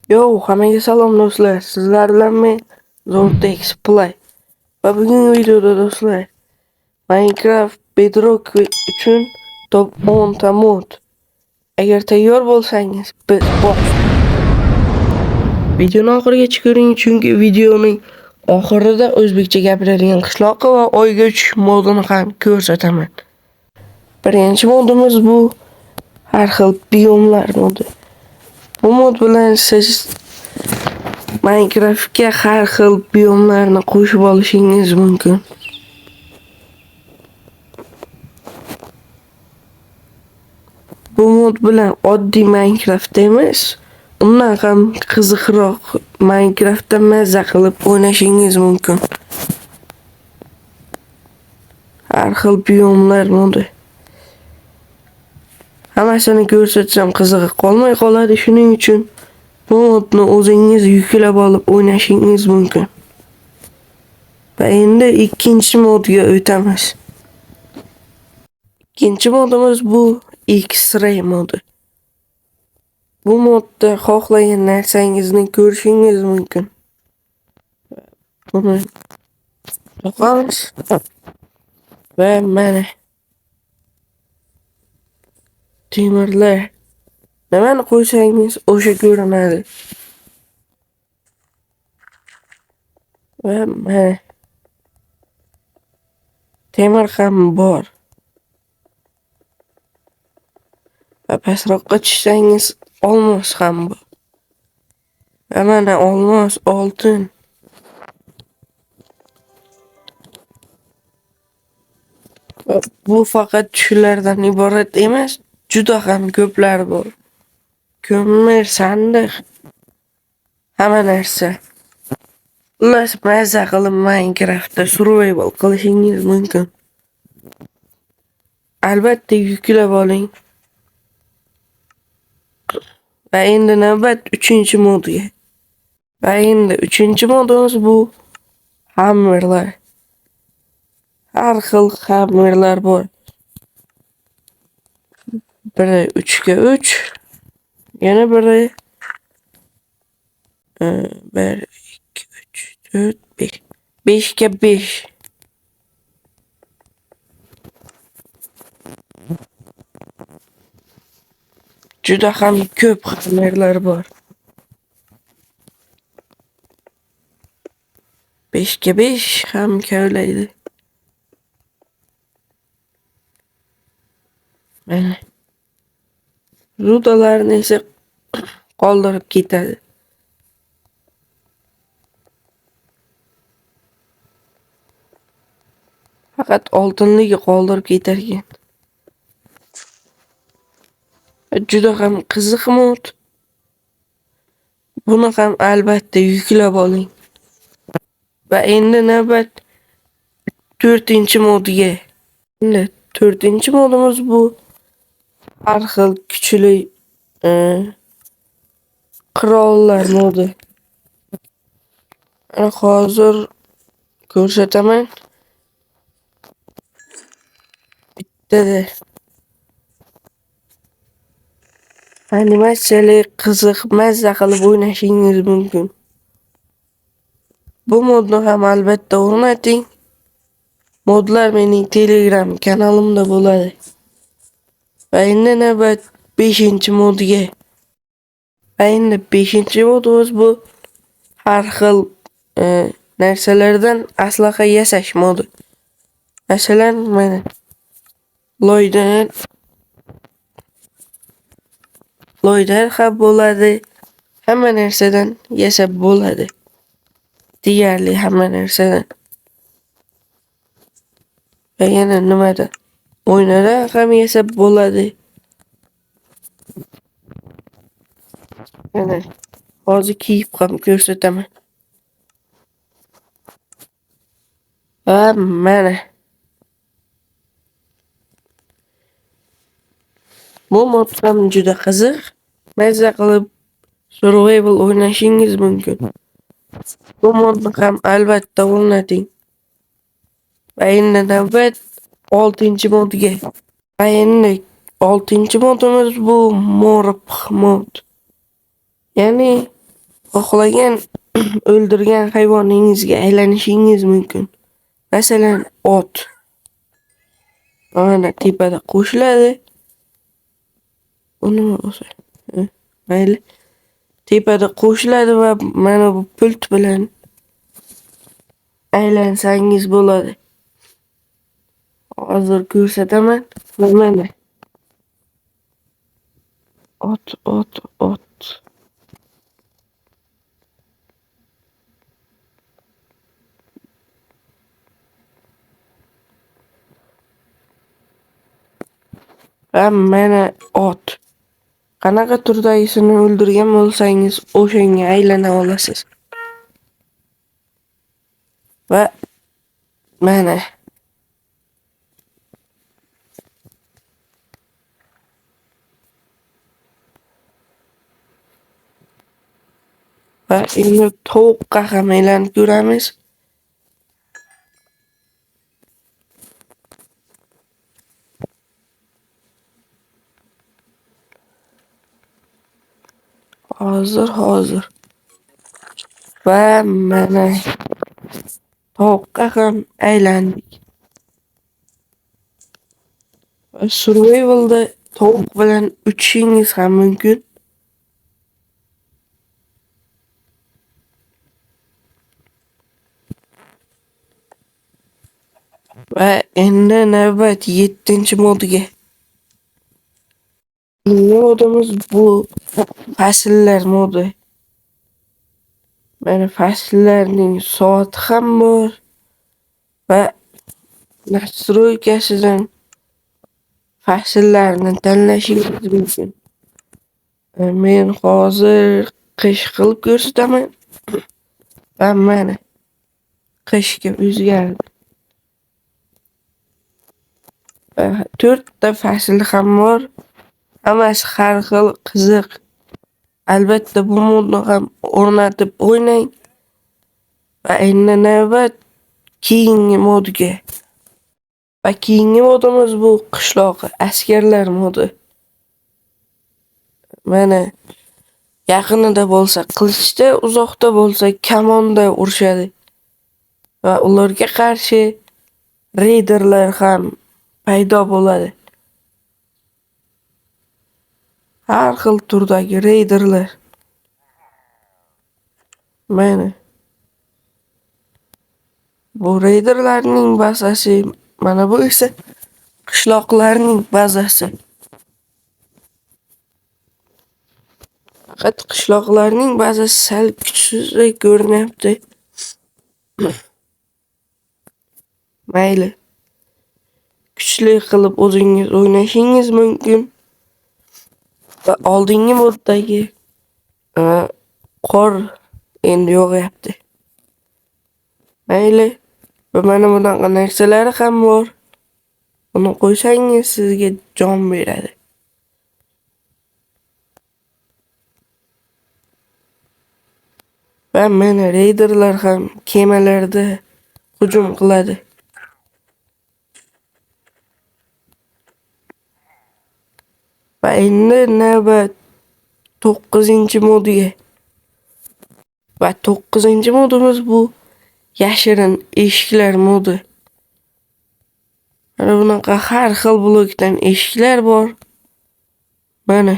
Yo, hammaga salom do'stlar. Sizlar bilan men Zortex Play. Va bugungi videoda do'stlar Minecraft Bedrock uchun top 10 ta mod. Agar tayyor bo'lsangiz, biz videoni oxirigacha ko'ring, chunki videoning oxirida o'zbekcha gapiradigan qishloqqa va oyga uchish modini ham ko'rsataman. Birinchi modimiz bu har xil biomlar modi. Bu mod bilan siz Minecraftga har xil biomlarni qo'shib olishingiz mumkin. Bu mod bilan oddiy Minecraft emas, undan ham qiziqroq Minecraftda mazza qilib o'ynashingiz mumkin. Har xil biomlar modi. Hammasini ko'rsatsam qiziqib qolmay qoladi, shuning uchun bu modni o'zingiz yuklab olib o'ynashingiz mumkin. Va endi ikkinchi modga o'tamiz. Ikkinchi modimiz bu X-ray modi. Bu modda xohlagan narsangizni ko'rishingiz mumkin. Buni yoqamiz va mana temirlar. Nimani qo'ysangiz o'sha ko'rinadi. Va mana temir ham bor. Va pastroqqa tushsangiz olmos ham bor. Va mana olmos, oltin. Bu faqat shulardan iborat emas, juda ham ko'plar bor. Ko'mir, sandiq, hamma narsa. Xullas, mazza qilib Minecraftda survival qilishingiz mumkin. Albatta yuklab oling. Va endi navbat 3-modga. Va endi 3-modimiz bu hammerlar. Har xil hammerlar bor. Biri 3x3, yana biri 1 2 3 4 5 5x5. Juda ham ko'p hammerlar bor. 5x5 ham kavlaydi. Mana rudalarni esa qoldirib ketadi. Faqat oltinligi qoldirib ketar ekan. Juda ham qiziq mod. Buni ham albatta yuklab oling. Va endi navbat 4-modga. Endi 4-modimiz bu har xil kuchli qurollar modi. Ana hozir ko'rsataman. Bittada animatsiyali qiziq mazza qilib o'ynashingiz mumkin. Bu modni ham albatta o'rnating. Modlar mening Telegram kanalimda bo'ladi. Va endi navbat 5-modga. Va endi 5-modimiz bu har xil narsalardan aslaha yasash modi. Masalan, mana loydan ham bo'ladi. Hamma narsadan yasab bo'ladi. Deyarli hamma narsadan. Va yana nimada? O'ynadan ham yasab bo'ladi. Mana hozir kiyib ham ko'rsataman. Va mana bu mod ham juda qiziq. Mazza qilib survival o'ynashingiz mumkin. Bu modni ham albatta o'rnating. Va endi navbat 6-modga. Va endi 6-modimiz bu morph mod. Ya'ni xohlagan o'ldirgan hayvoningizga aylanishingiz mumkin. Masalan, ot. Mana tepada qo'shiladi. Uni o'zi. Mayli. Tepada qo'shiladi va mana bu pult bilan aylansangiz bo'ladi. Hozir ko'rsataman. Mana ot. Va mana ot. Qanaqa turdagisini o'ldirgan bo'lsangiz, o'shanga aylana olasiz. Va mana va endi tovuqqa ham aylanib ko'ramiz. Hozir. Va mana tovuqqa ham aylandik. Va survivalda tovuq bilan uchishingiz ham mumkin. Va endi navbat 7-modga. Modimiz bu fasllar modi. Mana fasllarning soati ham bor va nastroykasidan fasllarni tanlashingiz mumkin. Men hozir qish qilib ko'rsataman. Va mana qishga o'zgardi. 4 ta fasl ham bor. Hammasi har xil qiziq. Albatta bu modni ham o'rnatib o'ynang. Va endi navbat keyingi modga. Va keyingi modimiz bu qishloq askarlar modi. Mana yaqinida bo'lsa qilichda, uzoqda bo'lsa kamonda urishadi. Va ularga qarshi reyderlar ham paydo bo'ladi. Har xil turdagi reyderlar. Mana bu reyderlarning bazasi, mana bu esa qishloqlarning bazasi. Faqat qishloqlarning bazasi sal kuchsizroq ko'rinyapti. Mayli. Kuchli qilib o'zingiz o'ynashingiz mumkin. Va oldingi moddagi qor endi yog'yapti. Mayli. Va mana bunaqa narsalari ham bor. Uni qo'ysangiz sizga jon beradi. Va mana reyderlar ham kemalarda hujum qiladi. Va endi navbat 9-modga. Va 9-modimiz bu yashirin eshiklar modi. Mana bunaqa har xil blokdan eshiklar bor. Mana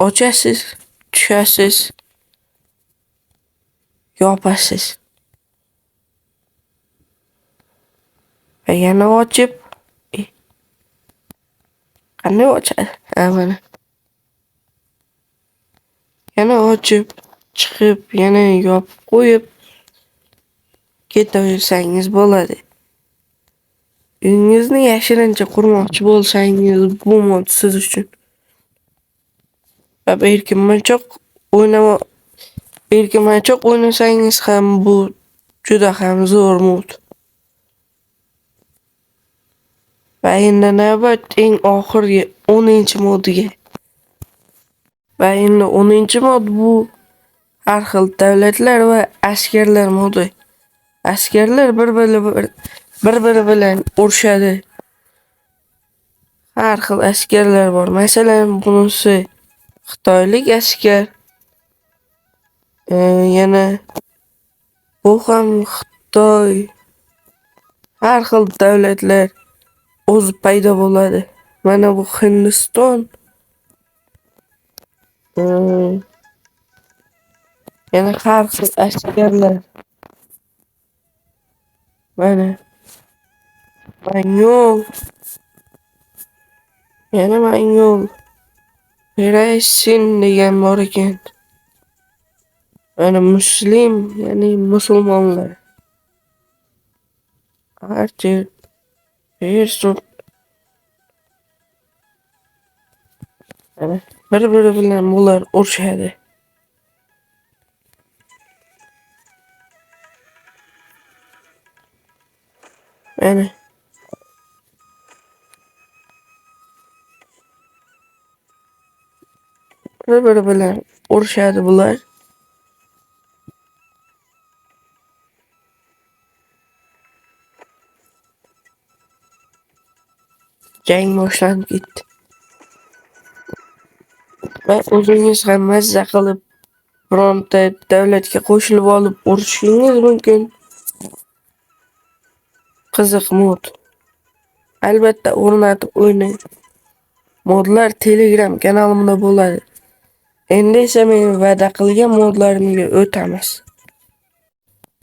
ochasiz, tushasiz, yopasiz. Va yana ochib, qanday ochadi? Mana. Yana ochib, chiqib, yana yopib qo'yib ketaversangiz bo'ladi. Uyingizni yashirincha qurmoqchi bo'lsangiz, bu mod siz uchun. Va erkinmachoq o'ynasangiz ham bu juda ham zo'r mod. Va endi navbat eng oxirgi 10-modga. Va endi 10-mod bu har xil davlatlar va askarlar modi. Askarlar bir-biri bilan urushadi. Har xil askarlar bor. Masalan, bunisi Xitoylik askar. Yana bu ham Xitoy, har xil davlatlar o'zi paydo bo'ladi. Mana bu Hindiston, e, yana har xil askarlar. Mana Mangol, yana Mangol, Pereshing degan bor ekan. Mana muslim, ya'ni musulmonlar. Archer, Pearson, mana bir-biri bilan bular urushadi. Mana bir-biri bilan urushadi bular. Jang boshlanib ketdi. Va o'zingiz ham mazza qilib bironta davlatga qo'shilib olib urushishingiz mumkin. Qiziq mod. Albatta o'rnatib o'ynang. Modlar Telegram kanalimda bo'ladi. Endi esa men va'da qilgan modlarimga o'tamiz.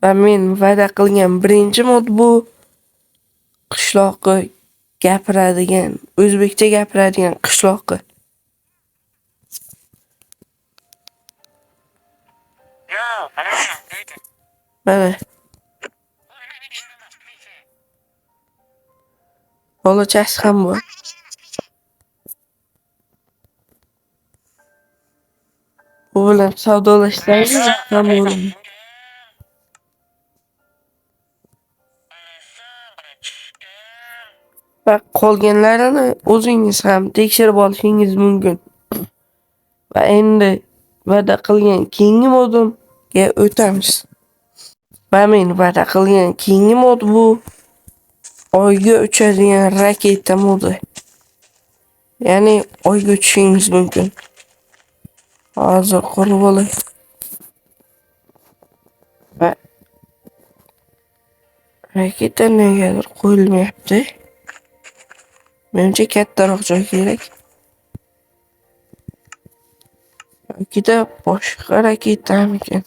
Va men va'da qilgan birinchi mod bu qishloqqa gapiradigan, o'zbekcha gapiradigan qishloqqa. Mana bolachasi ham bor. Bu bilan savdolashsangiz ham bo'ladi. Va qolganlarini o'zingiz ham tekshirib olishingiz mumkin. Va endi va'da qilgan keyingi modimga o'tamiz. Va men va'da qilgan keyingi mod bu oyga uchadigan raketa modi. Ya'ni oyga uchishingiz mumkin. Hozir qurib olay. Va raketa negadir qo'yilmayapti. Menimcha kattaroq joy kerak. Yokida boshqa raketamikan.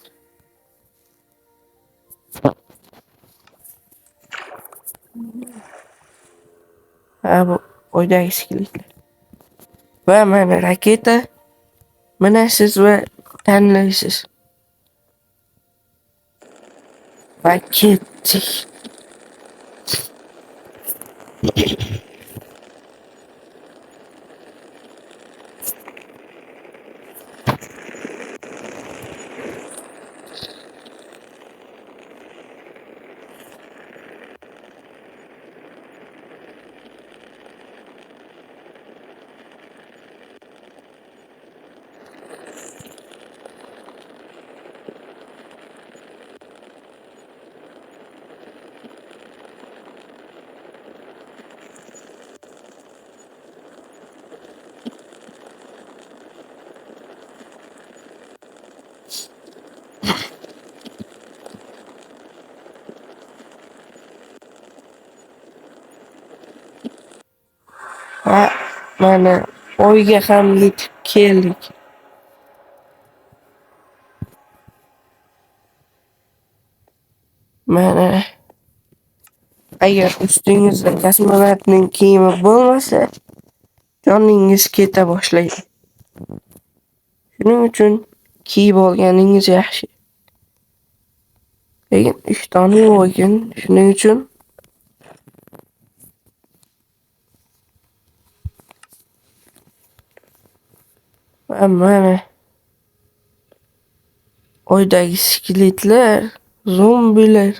Ha, bu oydagi skeletlar. Va mana raketa minasiz va tanlaysiz. Va ketdik. Va mana oyga ham yetib keldik. Mana agar ustingizda kosmonavtning kiyimi bo'lmasa, joningiz keta boshlaydi. Shuning uchun kiyib olganingiz yaxshi. Lekin ishtoni yo'q ekan, shuning uchun va mana oydagi skeletlar, zombilar.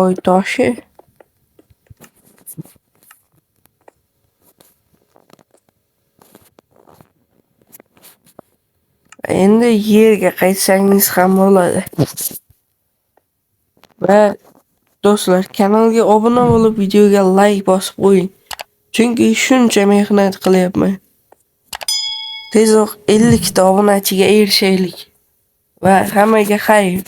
Oy toshi. Endi yerga qaytsangiz ham bo'ladi. Va Do'stlar, kanalga obuna bo'lib, videoga like bosib qo'ying. Chunki shuncha mehnat qilyapman. Tezroq 50 ta obunachiga erishaylik va hammaga xayr.